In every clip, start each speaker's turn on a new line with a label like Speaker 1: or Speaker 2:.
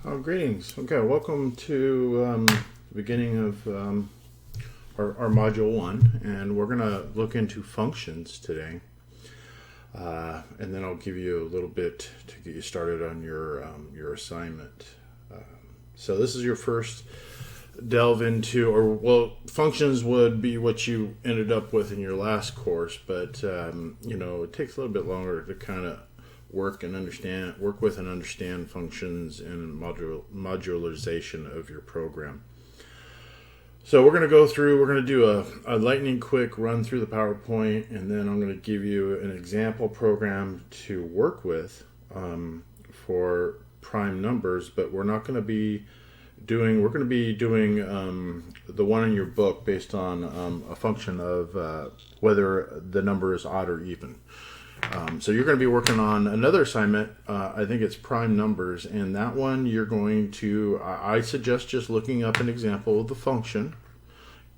Speaker 1: Greetings. Okay, welcome to the beginning of our Module 1, and we're going to look into functions today. And then I'll give you a little bit to get you started on your assignment. So this is your first delve into, functions would be what you ended up with in your last course, but it takes a little bit longer to kind of work with and understand functions and modularization of your program. So we're going to do a lightning quick run through the PowerPoint, and then I'm going to give you an example program to work with for prime numbers, but we're going to be doing the one in your book based on a function of whether the number is odd or even. So you're going to be working on another assignment. I think it's prime numbers, and that one you're going to, I suggest just looking up an example of the function,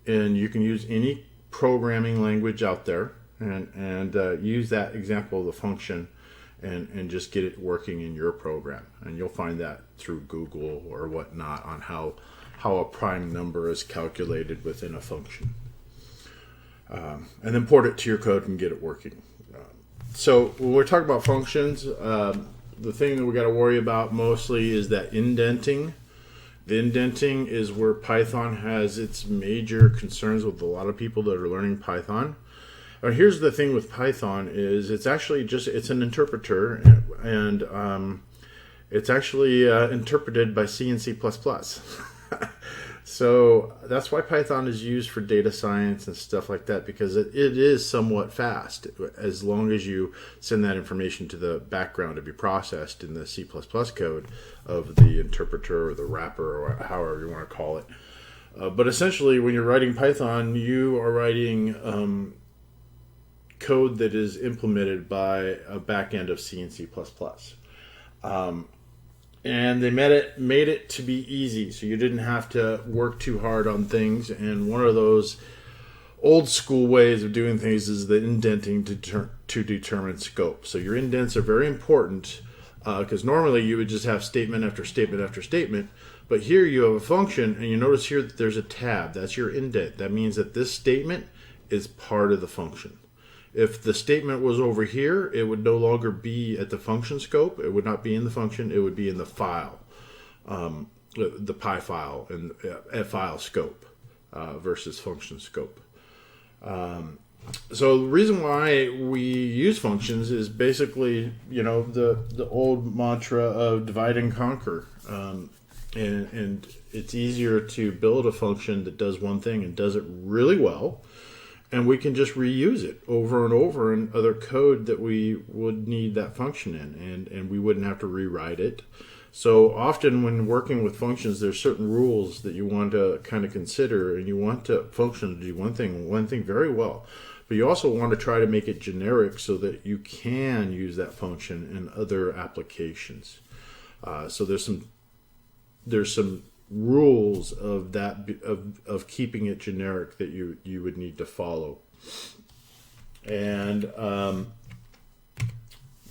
Speaker 1: and you can use any programming language out there and use that example of the function and just get it working in your program. And you'll find that through Google or whatnot on how a prime number is calculated within a function. And then port it to your code and get it working. So when we're talking about functions, the thing that we got to worry about mostly is that indenting. The indenting is where Python has its major concerns with a lot of people that are learning Python. Here's the thing with Python is it's an interpreter, and it's actually interpreted by C and C++. So that's why Python is used for data science and stuff like that, because it is somewhat fast as long as you send that information to the background to be processed in the C++ code of the interpreter or the wrapper or however you want to call it. But essentially, when you're writing Python, you are writing code that is implemented by a backend of C and C++. And they made it to be easy, so you didn't have to work too hard on things. And one of those old school ways of doing things is the indenting to determine scope. So your indents are very important because normally you would just have statement after statement after statement. But here you have a function, and you notice here that there's a tab. That's your indent. That means that this statement is part of the function. If the statement was over here, it would no longer be at the function scope. It would not be in the function. It would be in the file, the Py file and file scope versus function scope. So the reason why we use functions is basically, the old mantra of divide and conquer. And it's easier to build a function that does one thing and does it really well. And we can just reuse it over and over in other code that we would need that function in, and we wouldn't have to rewrite it. So often when working with functions, there's certain rules that you want to kind of consider, and you want a function to do one thing very well. But you also want to try to make it generic so that you can use that function in other applications. So there's some rules of that of keeping it generic that you would need to follow, and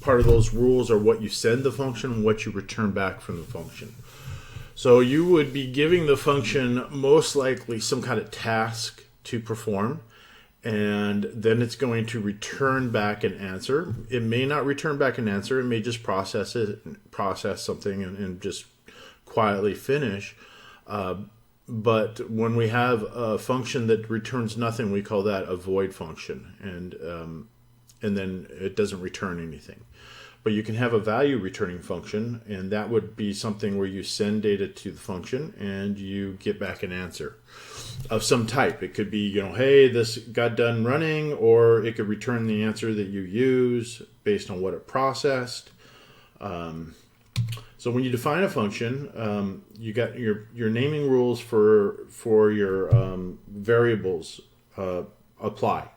Speaker 1: part of those rules are what you send the function and what you return back from the function. So you would be giving the function most likely some kind of task to perform, and then it's going to return back an answer. It may not return back an answer. It may just process something and just quietly finish. But when we have a function that returns nothing, we call that a void function, and then it doesn't return anything. But you can have a value returning function, and that would be something where you send data to the function and you get back an answer of some type. It could be, hey, this got done running, or it could return the answer that you use based on what it processed. So when you define a function, you got your naming rules for your variables apply.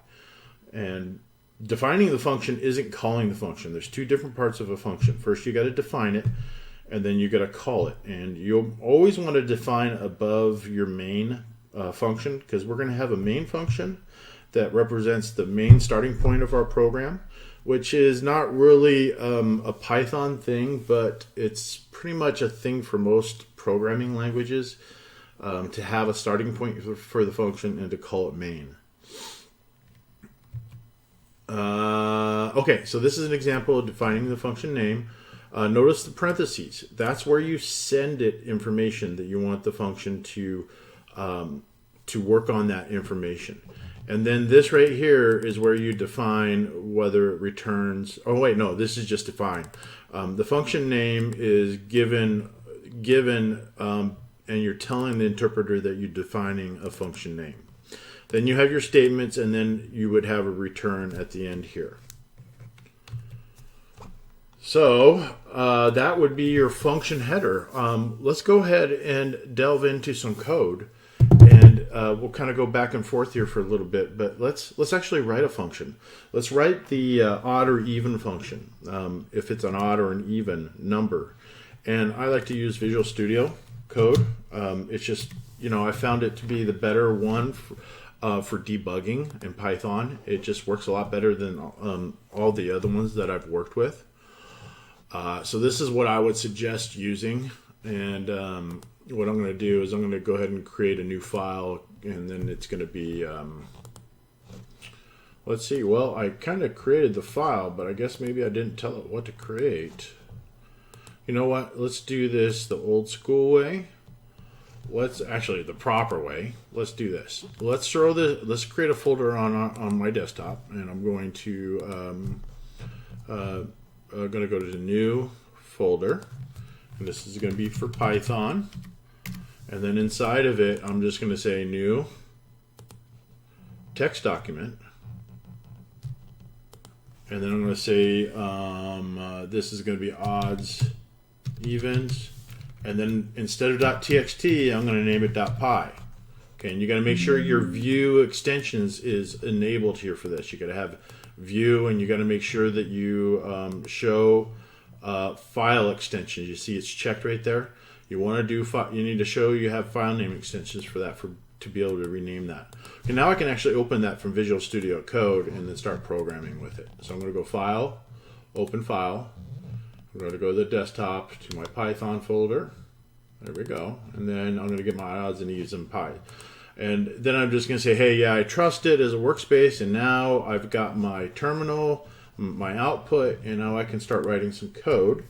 Speaker 1: And defining the function isn't calling the function. There's two different parts of a function. First, you got to define it, and then you got to call it. And you'll always want to define above your main function, because we're going to have a main function that represents the main starting point of our program. which is not really a Python thing, but it's pretty much a thing for most programming languages, to have a starting point for the function and to call it main. Okay, so this is an example of defining the function name. Notice the parentheses. That's where you send it information that you want the function to work on that information. And then this right here is where you define whether it returns. Oh wait, no, this is just defined. The function name is given, and you're telling the interpreter that you're defining a function name. Then you have your statements, and then you would have a return at the end here. So that would be your function header. Let's go ahead and delve into some code, and we'll kind of go back and forth here for a little bit. But let's actually write a function. Let's write the odd or even function, if it's an odd or an even number. And I like to use Visual Studio Code. It's just, I found it to be the better one for debugging in Python. It just works a lot better than all the other ones that I've worked with. So this is what I would suggest using, and what I'm going to do is I'm going to go ahead and create a new file, and then it's going to be, let's see, well, I kind of created the file, but I guess maybe I didn't tell it what to create. You know what, let's do this the old school way. Actually the proper way. Let's do this. Let's create a folder on my desktop, and I'm going to go to the new folder, and this is going to be for Python, and then inside of it I'm just going to say new text document, and then I'm going to say this is going to be odds, evens, and then instead of .txt I'm going to name it .py. Okay, and you got to make sure your view extensions is enabled here for this. You got to have view, and you got to make sure that you show file extensions. You see it's checked right there. You want to do you need to show you have file name extensions for that to be able to rename that. Okay, now I can actually open that from Visual Studio Code and then start programming with it. So I'm going to go File, Open File. I'm going to go to the desktop to my Python folder. There we go. And then I'm going to get my odds and evens and pi. And then I'm just going to say, hey, yeah, I trust it as a workspace, and now I've got my terminal, my output, and now I can start writing some code.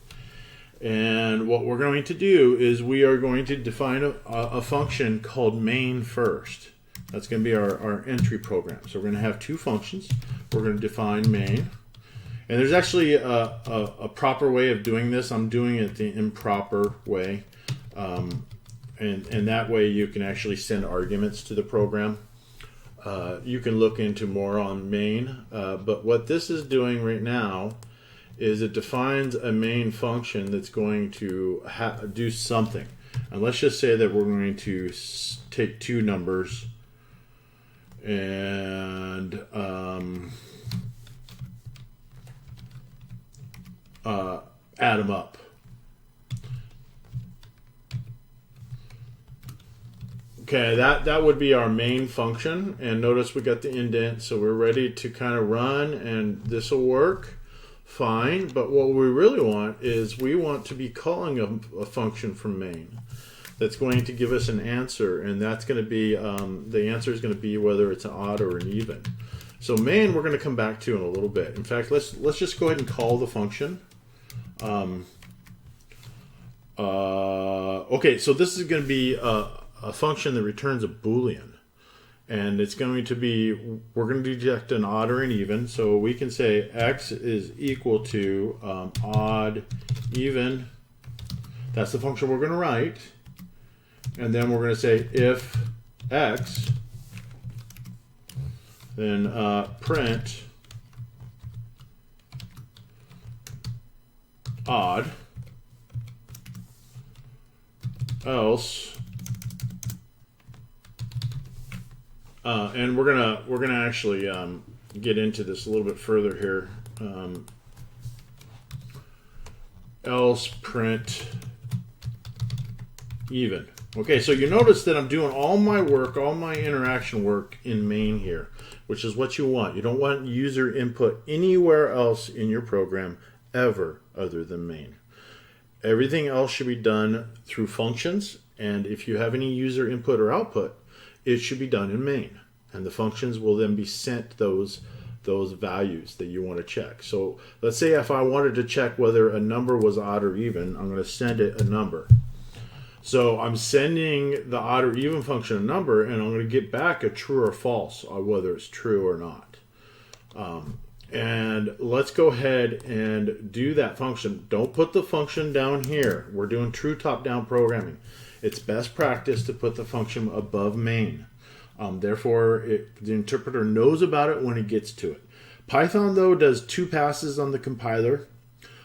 Speaker 1: And what we're going to do is we are going to define a function called main first. That's going to be our entry program. So we're going to have two functions. We're going to define main. And there's actually a proper way of doing this. I'm doing it the improper way. And that way you can actually send arguments to the program. You can look into more on main, but what this is doing right now is it defines a main function that's going to do something. And let's just say that we're going to take two numbers and add them up. Okay, that would be our main function, and notice we got the indent, so we're ready to kind of run, and this will work fine. But what we really want is we want to be calling a function from main that's going to give us an answer, and that's going to be the answer is going to be whether it's an odd or an even. So main we're going to come back to in a little bit. In fact, let's just go ahead and call the function. Okay, so this is going to be a function that returns a Boolean, and it's going to be, we're going to detect an odd or an even, so we can say x is equal to odd, even. That's the function we're going to write, and then we're going to say if x, then print odd, else. And we're gonna actually get into this a little bit further here. Else print even. Okay, so you notice that I'm doing all my work, all my interaction work in main here, which is what you want. You don't want user input anywhere else in your program ever other than main. Everything else should be done through functions, and if you have any user input or output, it should be done in main. And the functions will then be sent those values that you want to check. So let's say if I wanted to check whether a number was odd or even, I'm going to send it a number. So I'm sending the odd or even function a number, and I'm going to get back a true or false, or whether it's true or not. And let's go ahead and do that function. Don't put the function down here. We're doing true top-down programming. It's best practice to put the function above main. Therefore, the interpreter knows about it when it gets to it. Python, though, does 2 passes on the compiler,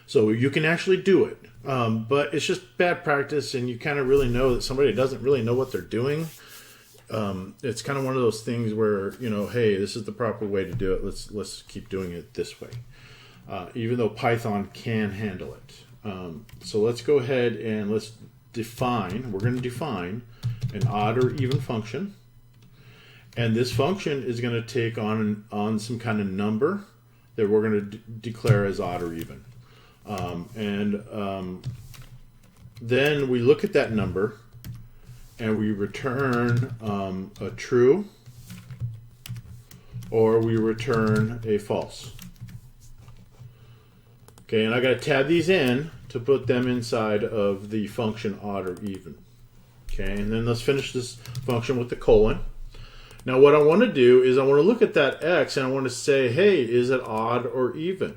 Speaker 1: so you can actually do it. But it's just bad practice, and you kind of really know that somebody doesn't really know what they're doing. It's kind of one of those things where, you know, hey, this is the proper way to do it. Let's keep doing it this way, even though Python can handle it. So let's go ahead and let's define. We're going to define an odd or even function, and this function is going to take on some kind of number that we're going to declare as odd or even, then we look at that number. And we return a true, or we return a false. Okay, and I got to tab these in to put them inside of the function odd or even. Okay, and then let's finish this function with the colon. Now what I want to do is I want to look at that x and I want to say, hey, is it odd or even?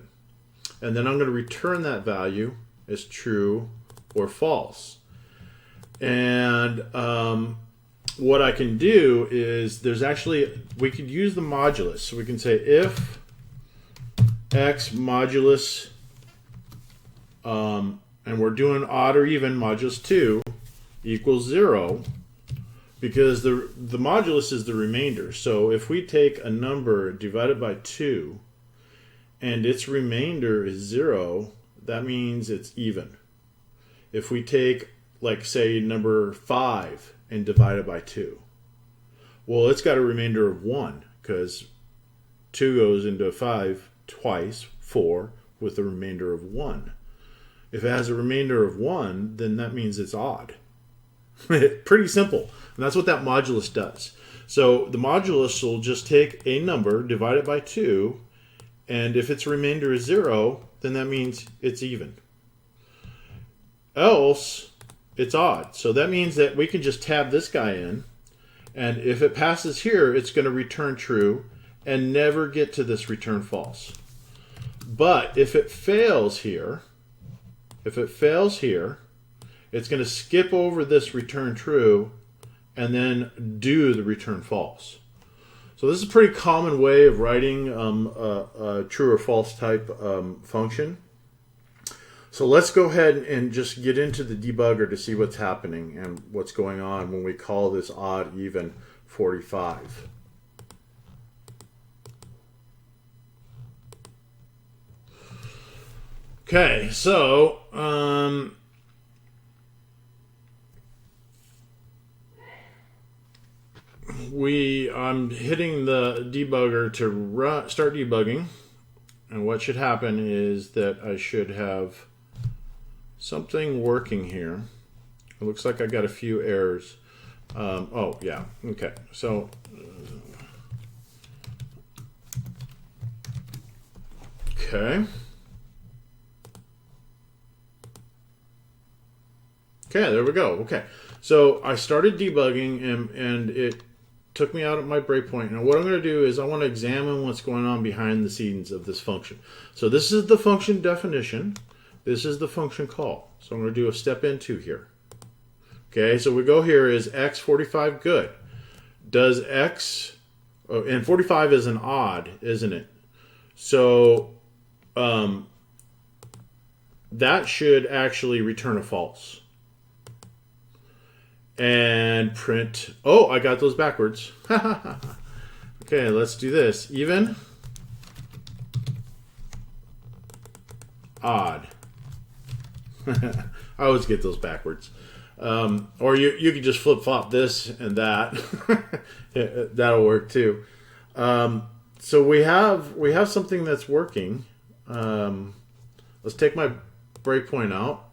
Speaker 1: And then I'm going to return that value as true or false. And what I can do is we could use the modulus. So we can say if x modulus, and we're doing odd or even, modulus 2 equals 0, because the modulus is the remainder. So if we take a number divided by 2 and its remainder is 0, that means it's even. If we take, like, say, number 5 and divide it by 2. Well, it's got a remainder of 1 because 2 goes into 5 twice, 4, with a remainder of 1. If it has a remainder of 1, then that means it's odd. Pretty simple. And that's what that modulus does. So the modulus will just take a number, divide it by 2, and if its remainder is 0, then that means it's even. Else, it's odd. So that means that we can just tab this guy in, and if it passes here, it's going to return true and never get to this return false. But if it fails here, it's going to skip over this return true and then do the return false. So this is a pretty common way of writing a true or false type function. So let's go ahead and just get into the debugger to see what's happening and what's going on when we call this odd even 45. Okay, so I'm hitting the debugger to start debugging, and what should happen is that I should have something working here. It looks like I got a few errors. Oh yeah, okay. So okay, there we go. Okay, so I started debugging and it took me out at my breakpoint. Now what I'm going to do is I want to examine what's going on behind the scenes of this function. So this is the function definition. This is the function call. So I'm going to do a step into here. Okay, so we go here, is x45 good? Does x, and 45 is an odd, isn't it? So that should actually return a false. And print, oh, I got those backwards. Okay, let's do this. Even, odd. I always get those backwards. Or you could just flip-flop this and that. That'll work too. So we have something that's working. Let's take my breakpoint out.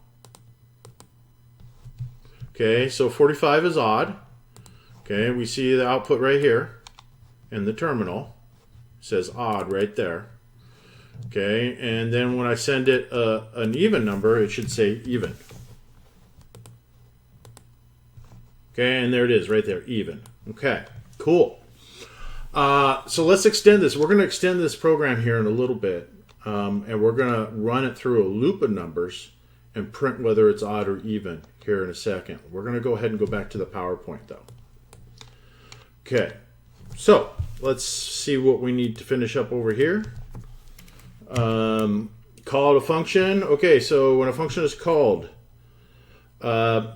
Speaker 1: Okay, so 45 is odd. Okay, we see the output right here in the terminal. It says odd right there. Okay, and then when I send it an even number, it should say even. Okay, and there it is right there, even. Okay, cool. So let's extend this. We're going to extend this program here in a little bit, and we're going to run it through a loop of numbers and print whether it's odd or even here in a second. We're going to go ahead and go back to the PowerPoint though. Okay, so let's see what we need to finish up over here. Call a function. Okay, so when a function is called,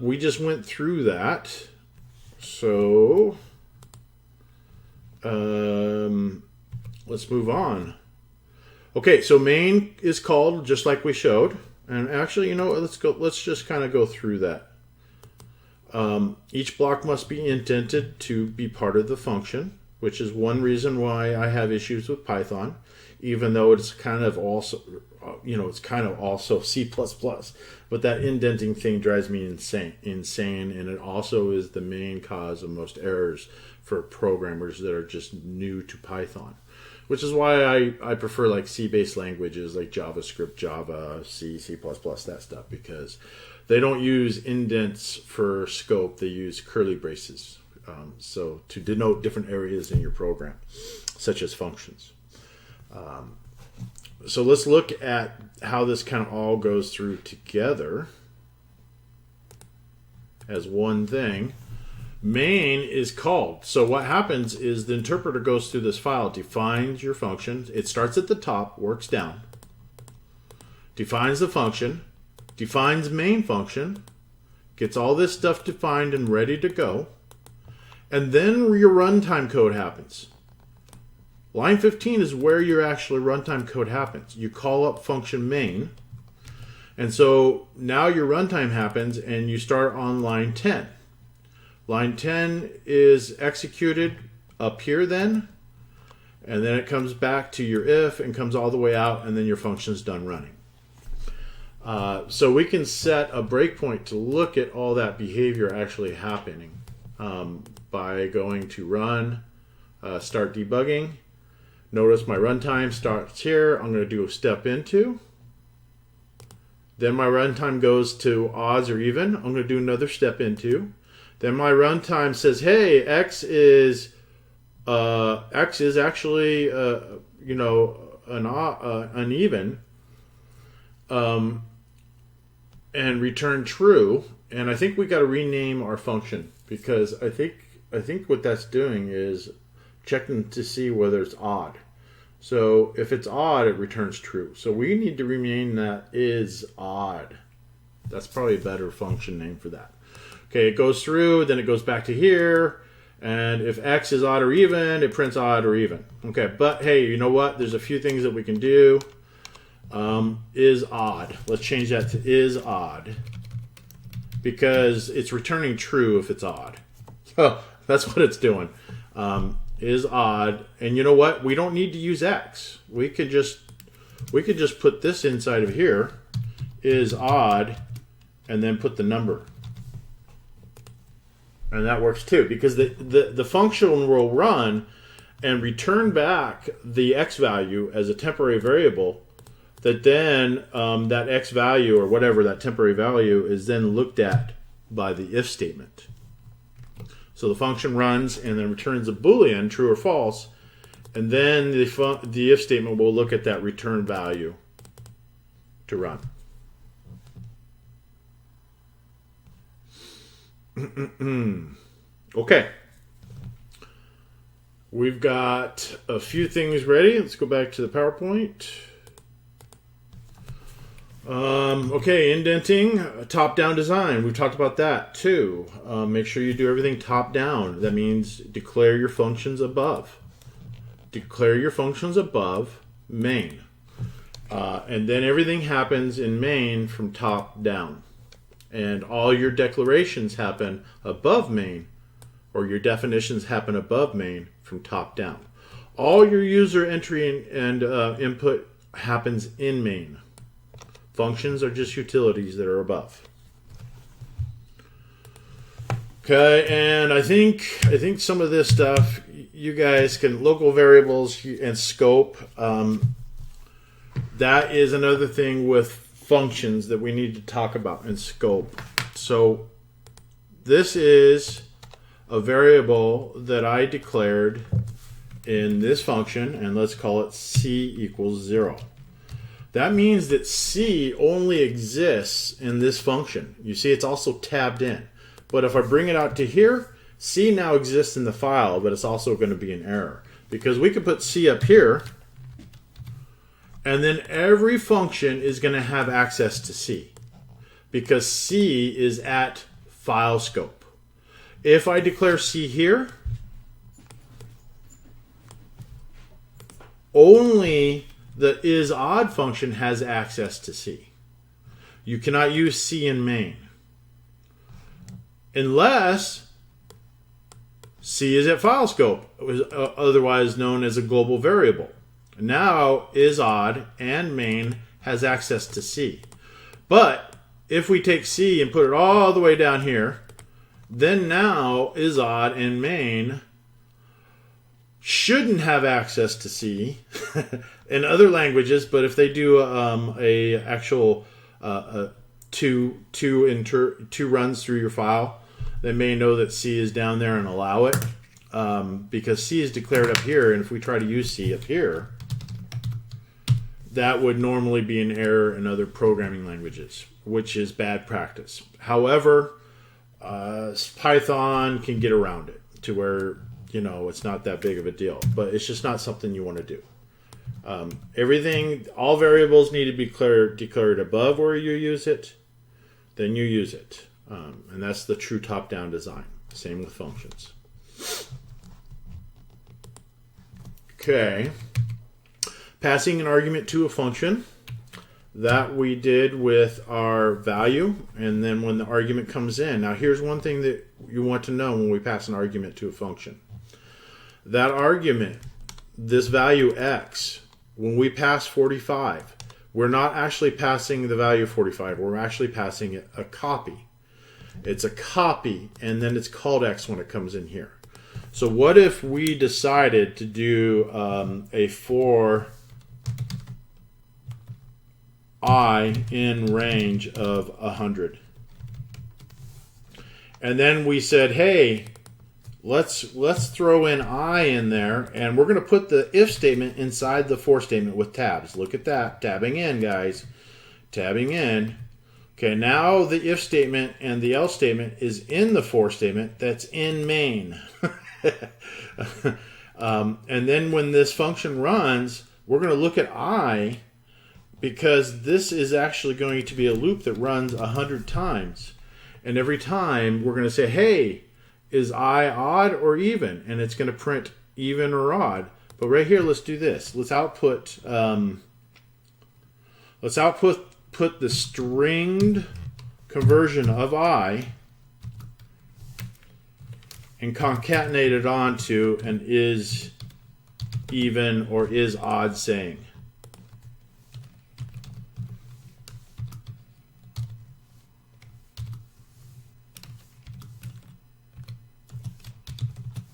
Speaker 1: we just went through that. So let's move on. Okay, so main is called just like we showed. And actually, you know what, let's just kind of go through that. Each block must be indented to be part of the function, which is one reason why I have issues with Python, even though it's kind of also, it's kind of also C++. But that indenting thing drives me insane, and it also is the main cause of most errors for programmers that are just new to Python. Which is why I prefer like C-based languages like JavaScript, Java, C, C++, that stuff, because they don't use indents for scope. They use curly braces, so to denote different areas in your program, such as functions. So let's look at how this kind of all goes through together as one thing. Main is called. So what happens is the interpreter goes through this file, defines your function. It starts at the top, works down, defines the function, defines main function, gets all this stuff defined and ready to go, and then your runtime code happens. Line 15 is where your actual runtime code happens. You call up function main, and so now your runtime happens and you start on line 10. Line 10 is executed up here then, and then it comes back to your if and comes all the way out, and then your function's done running. So we can set a breakpoint to look at all that behavior actually happening by going to run, start debugging. Notice my runtime starts here. I'm going to do a step into. Then my runtime goes to odds or even. I'm going to do another step into. Then my runtime says, "Hey, x is actually uneven," and return true. And I think we got to rename our function, because I think what that's doing is checking to see whether it's odd. So if it's odd, it returns true. So we need to rename that is odd. That's probably a better function name for that. Okay, it goes through, then it goes back to here, and if x is odd or even, it prints odd or even. Okay, but hey, you know what? There's a few things that we can do. Is odd. Let's change that to is odd, because it's returning true if it's odd. Oh, that's what it's doing. Is odd, and you know what? We don't need to use x. We could just put this inside of here, is odd, and then put the number. And that works too, because the function will run and return back the x value as a temporary variable, that then that x value or whatever that temporary value is then looked at by the if statement. So the function runs and then returns a Boolean, true or false, and then the if statement will look at that return value to run. Okay, we've got a few things ready. Let's go back to the PowerPoint. Okay, indenting, top-down design. We've talked about that too. Make sure you do everything top-down. That means declare your functions above. Declare your functions above main. And then everything happens in main from top down. And all your declarations happen above main, or your definitions happen above main from top down. All your user entry and input happens in main. Functions are just utilities that are above. Okay, and I think some of this stuff you guys can, local variables and scope. That is another thing with functions that we need to talk about in scope. So this is a variable that I declared in this function, and let's call it c equals 0. That means that c only exists in this function. You see it's also tabbed in. But if I bring it out to here, c now exists in the file, but it's also going to be an error. Because we could put c up here, and then every function is going to have access to c. Because c is at file scope. If I declare c here, only the isOdd function has access to c. You cannot use c in main. Unless c is at file scope, otherwise known as a global variable. Now isOdd and main has access to c. But if we take c and put it all the way down here, then now isOdd and main shouldn't have access to c in other languages, but if they do a actual two runs through your file, they may know that c is down there and allow it, because c is declared up here, and if we try to use c up here, that would normally be an error in other programming languages, which is bad practice. However, Python can get around it to where, you know, it's not that big of a deal, but it's just not something you want to do. All variables need to be declared above where you use it, then you use it. And that's the true top-down design. Same with functions. Okay. Passing an argument to a function. That we did with our value, and then when the argument comes in. Now here's one thing that you want to know when we pass an argument to a function. That argument, this value x, when we pass 45, we're not actually passing the value 45, we're actually passing it a copy. It's a copy, and then it's called x when it comes in here. So what if we decided to do a for I in range of 100. And then we said, hey, let's throw in I in there, and we're going to put the if statement inside the for statement with tabs. Look at that. Tabbing in, guys. Tabbing in. Okay, now the if statement and the else statement is in the for statement. That's in main. And then when this function runs, we're going to look at I, because this is actually going to be a loop that runs 100 times. And every time we're going to say, hey, is I odd or even? And it's going to print even or odd. But right here, let's do this. Let's output the stringed conversion of I and concatenate it onto an is even or is odd saying.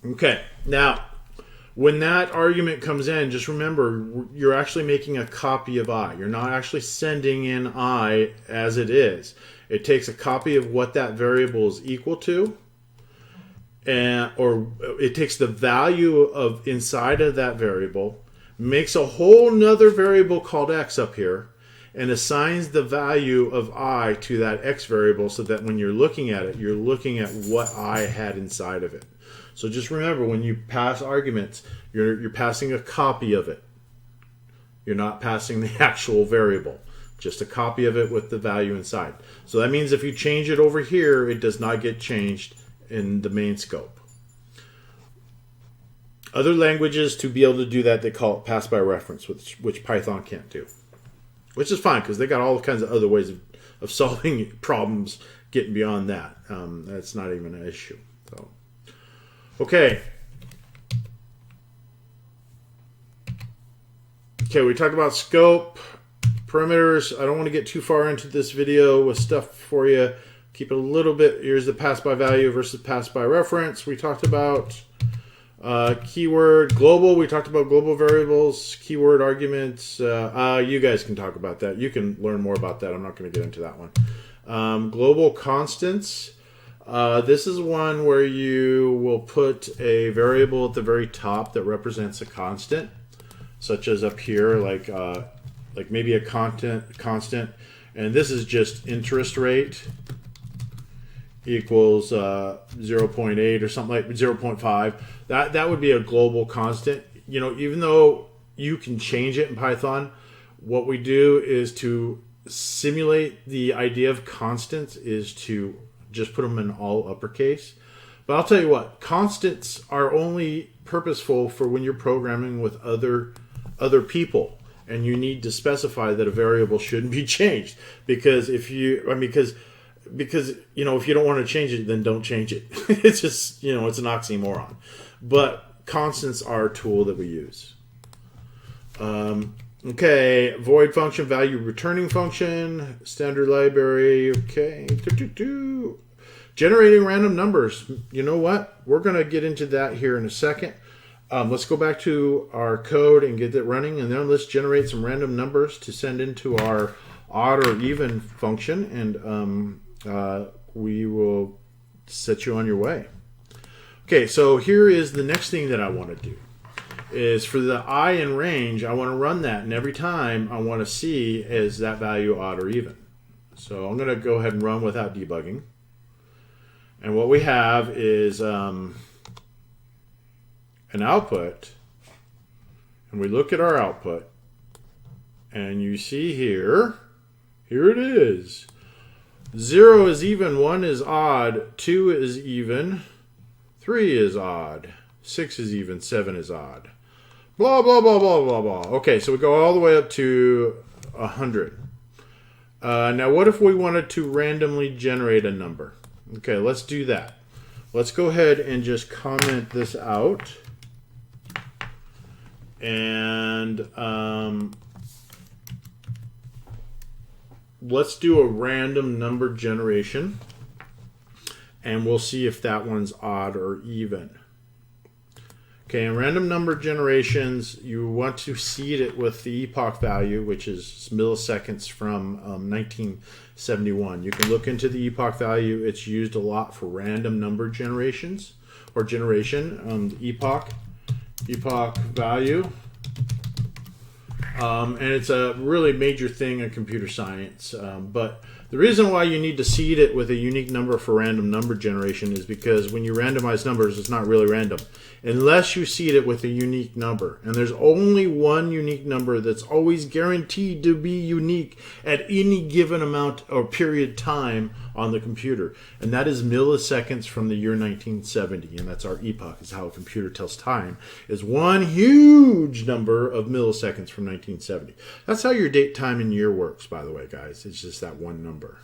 Speaker 1: Okay, now when that argument comes in, just remember you're actually making a copy of I. You're not actually sending in I as it is. It takes a copy of what that variable is equal to, or it takes the value of inside of that variable, makes a whole nother variable called x up here, and assigns the value of I to that x variable, so that when you're looking at it, you're looking at what I had inside of it. So just remember, when you pass arguments, you're passing a copy of it. You're not passing the actual variable, just a copy of it with the value inside. So that means if you change it over here, it does not get changed in the main scope. Other languages, to be able to do that, they call it pass by reference, which Python can't do. Which is fine, because they got all kinds of other ways of solving problems getting beyond that. That's not even an issue. So. Okay. Okay, we talked about scope, parameters. I don't want to get too far into this video with stuff for you. Keep it a little bit. Here's the pass by value versus pass by reference. We talked about keyword, global. We talked about global variables, keyword arguments. You guys can talk about that. You can learn more about that. I'm not going to get into that one. Global constants. This is one where you will put a variable at the very top that represents a constant, such as up here, like maybe a constant, and this is just interest rate equals 0.8 or something like 0.5. That would be a global constant. You know, even though you can change it in Python, what we do is to simulate the idea of constants is to just put them in all uppercase. But I'll tell you what, constants are only purposeful for when you're programming with other people, and you need to specify that a variable shouldn't be changed. Because if you, because you know, if you don't want to change it, then don't change it. It's just, you know, it's an oxymoron. But constants are a tool that we use. Okay, void function, value returning function, standard library. Okay, generating random numbers. You know what? We're going to get into that here in a second. Let's go back to our code and get it running, and then let's generate some random numbers to send into our odd or even function, and we will set you on your way. Okay, so here is the next thing that I want to do. Is for the I in range, I want to run that, and every time I want to see is that value odd or even. So I'm going to go ahead and run without debugging. And what we have is an output, and we look at our output, and you see here it is. 0 is even, 1 is odd, 2 is even, 3 is odd, 6 is even, 7 is odd. Blah, blah, blah, blah, blah, blah. Okay, so we go all the way up to 100. Now, what if we wanted to randomly generate a number? Okay, let's do that. Let's go ahead and just comment this out. And let's do a random number generation. And we'll see if that one's odd or even. Okay, in random number generations, you want to seed it with the epoch value, which is milliseconds from 1971. You can look into the epoch value. It's used a lot for random number generations or generation. The epoch value. And it's a really major thing in computer science. But the reason why you need to seed it with a unique number for random number generation is because when you randomize numbers, it's not really random unless you seed it with a unique number. And there's only one unique number that's always guaranteed to be unique at any given amount or period time on the computer. And that is milliseconds from the year 1970. And that's our epoch, is how a computer tells time, is one huge number of milliseconds from 1970. That's how your date, time, and year works, by the way, guys. It's just that one number.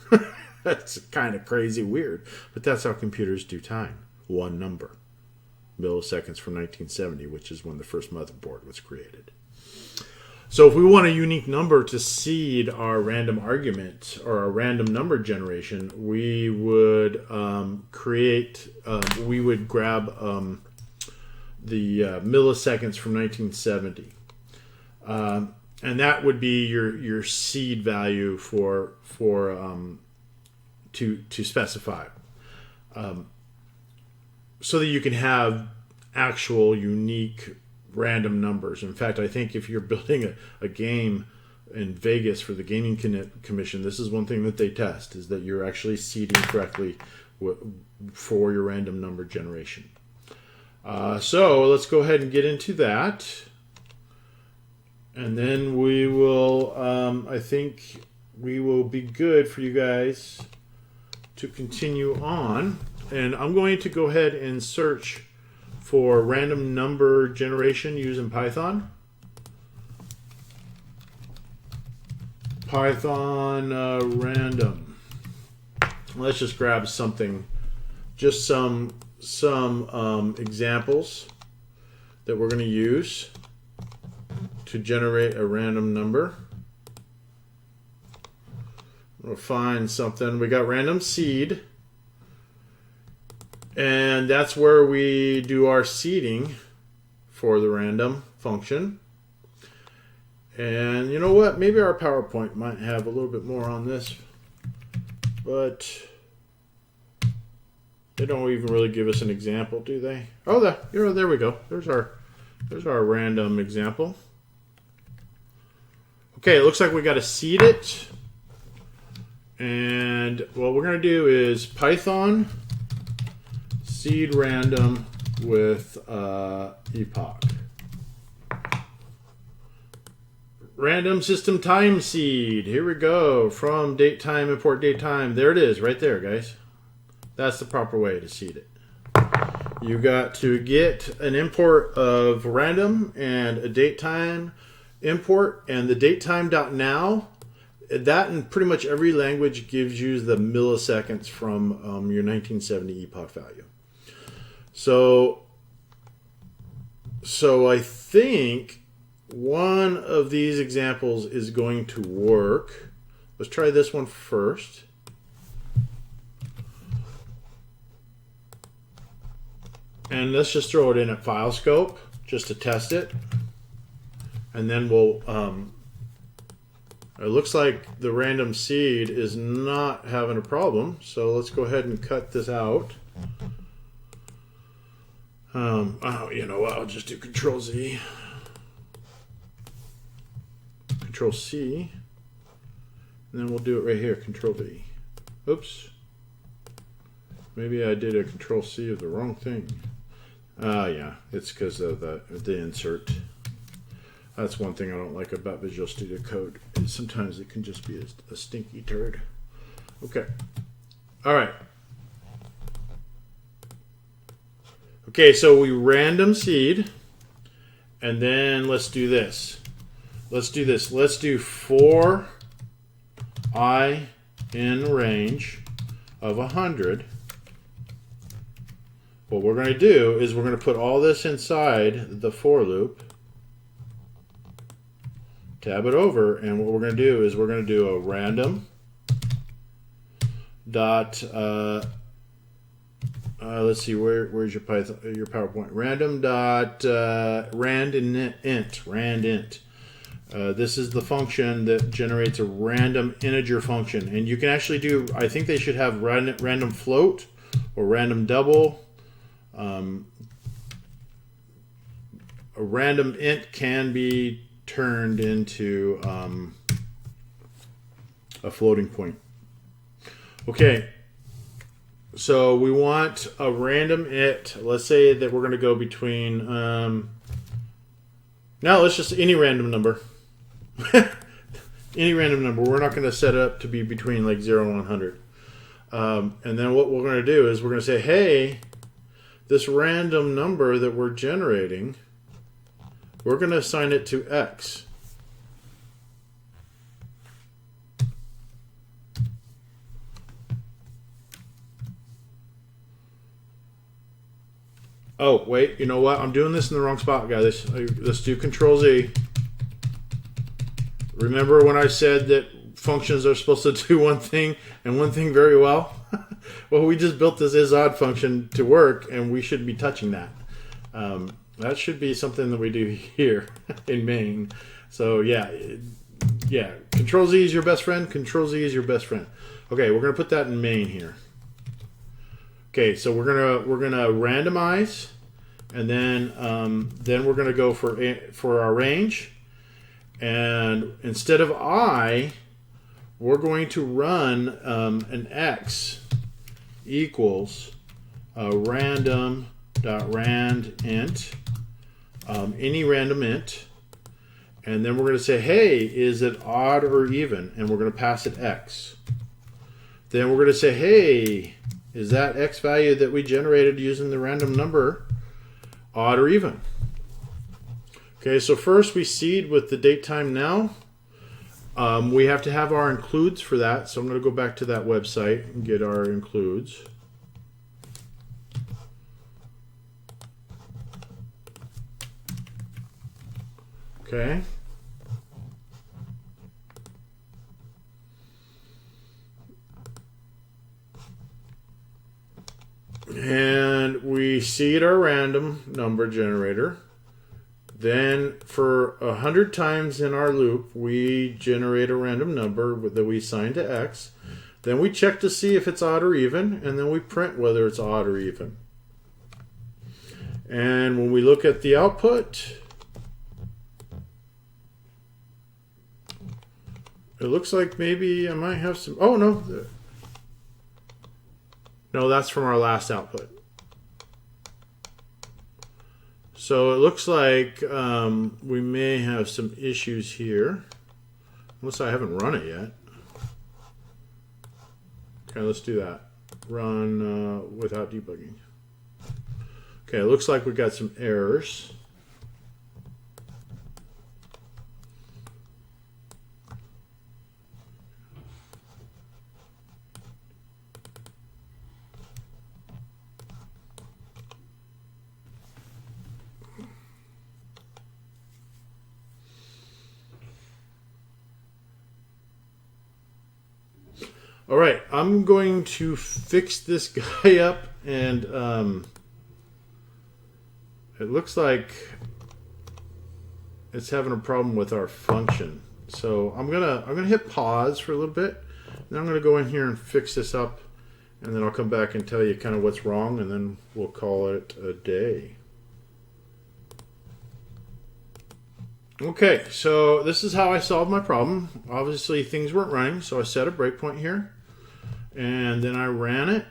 Speaker 1: That's kind of crazy weird, but that's how computers do time. One number. Milliseconds from 1970, which is when the first motherboard was created. So if we want a unique number to seed our random argument or our random number generation, we would we would grab the milliseconds from 1970. And that would be your seed value to specify, so that you can have actual unique random numbers. In fact, I think if you're building a game in Vegas for the Gaming Commission, this is one thing that they test, is that you're actually seeding correctly for your random number generation. So let's go ahead and get into that. And then we will, I think we will be good for you guys to continue on. And I'm going to go ahead and search for random number generation using Python. Python random. Let's just grab something, just some examples that we're going to use. to generate a random number. We'll find something. We got random seed. And that's where we do our seeding for the random function. And you know what? Maybe our PowerPoint might have a little bit more on this, but they don't even really give us an example, do they? Oh, there we go. There's our random example. Okay, it looks like we got to seed it. And what we're going to do is Python seed random with epoch. Random system time seed. Here we go. From date time, import date time. There it is, right there, guys. That's the proper way to seed it. You got to get an import of random and a date time import, and the datetime.now. That in pretty much every language gives you the milliseconds from your 1970 epoch value. So I think one of these examples is going to work. Let's try this one first. And let's just throw it in at file scope just to test it. And then we'll, it looks like the random seed is not having a problem. So let's go ahead and cut this out. Oh, you know what? I'll just do Control Z. Control C. And then we'll do it right here, Control V. Oops. Maybe I did a Control C of the wrong thing. Yeah, it's because of the insert. That's one thing I don't like about Visual Studio Code, is sometimes it can just be a stinky turd. Okay. All right. Okay, so we random seed, and then let's do this. Let's do this. Let's do for I in range of 100. What we're going to do is we're going to put all this inside the for loop, tab it over, and what we're going to do is we're going to do a random dot let's see, where's your Python, your PowerPoint? Random dot rand int. This is the function that generates a random integer function, and you can actually do, I think they should have random float or random double. A random int can be turned into a floating point. Okay, so we want a random int. Let's say that we're going to go between now let's just any random number. Any random number. We're not going to set it up to be between like 0 and 100. And then what we're going to do is we're going to say, hey, this random number that we're generating, we're going to assign it to x. Oh, wait, you know what? I'm doing this in the wrong spot, guys. Let's do Control Z. Remember when I said that functions are supposed to do one thing and one thing very well? Well, we just built this isOdd function to work, and we shouldn't be touching that. That should be something that we do here in main. So yeah, Control Z is your best friend. Control Z is your best friend. Okay, we're gonna put that in main here. Okay, so we're gonna randomize, and then we're gonna go for our range, and instead of I, we're going to run an x equals random.rand int, any random int, and then we're going to say, hey, is it odd or even? And we're going to pass it x. Then we're going to say, hey, is that x value that we generated using the random number odd or even? Okay, so first we seed with the date time now. We have to have our includes for that, so I'm going to go back to that website and get our includes. Okay. And we seed our random number generator. Then for 100 times in our loop, we generate a random number that we assign to x. Then we check to see if it's odd or even, and then we print whether it's odd or even. And when we look at the output, it looks like maybe I might have some... Oh, no. No, that's from our last output. So it looks like we may have some issues here. Unless I haven't run it yet. Okay, let's do that. Run without debugging. Okay, it looks like we got some errors. All right, I'm going to fix this guy up, and it looks like it's having a problem with our function. So I'm gonna hit pause for a little bit, then I'm gonna go in here and fix this up, and then I'll come back and tell you kind of what's wrong, and then we'll call it a day. Okay, so this is how I solved my problem. Obviously things weren't running, so I set a breakpoint here. And then I ran it,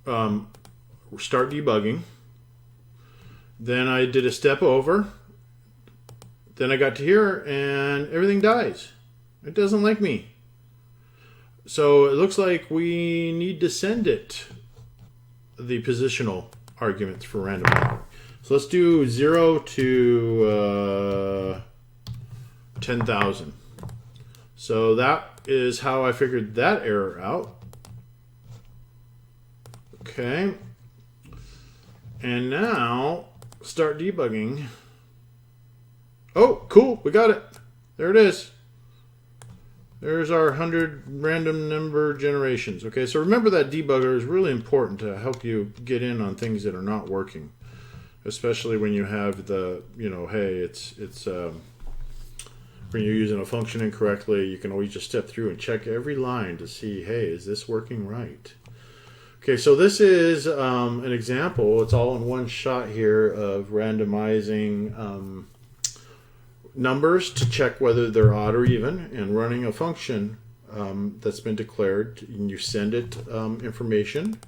Speaker 1: start debugging. Then I did a step over. Then I got to here and everything dies. It doesn't like me. So it looks like we need to send it the positional arguments for random number. So let's do 0 to 10,000. So that is how I figured that error out. Okay, and now start debugging. Oh, cool, we got it. There it is. There's our 100 random number generations. Okay, so remember that debugger is really important to help you get in on things that are not working, especially when you have the, hey, it's when you're using a function incorrectly, you can always just step through and check every line to see, hey, is this working right? Okay, so this is an example. It's all in one shot here of randomizing numbers to check whether they're odd or even, and running a function that's been declared. And you send it information.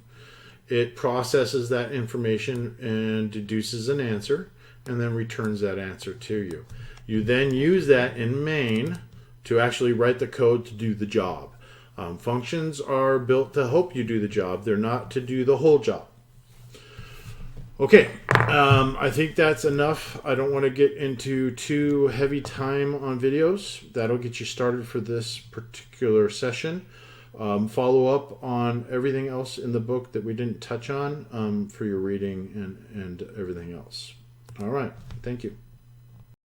Speaker 1: It processes that information and deduces an answer, and then returns that answer to you. You then use that in main to actually write the code to do the job. Functions are built to help you do the job. They're not to do the whole job. Okay, I think that's enough. I don't want to get into too heavy time on videos. That'll get you started for this particular session. Follow up on everything else in the book that we didn't touch on for your reading and everything else. All right, thank you.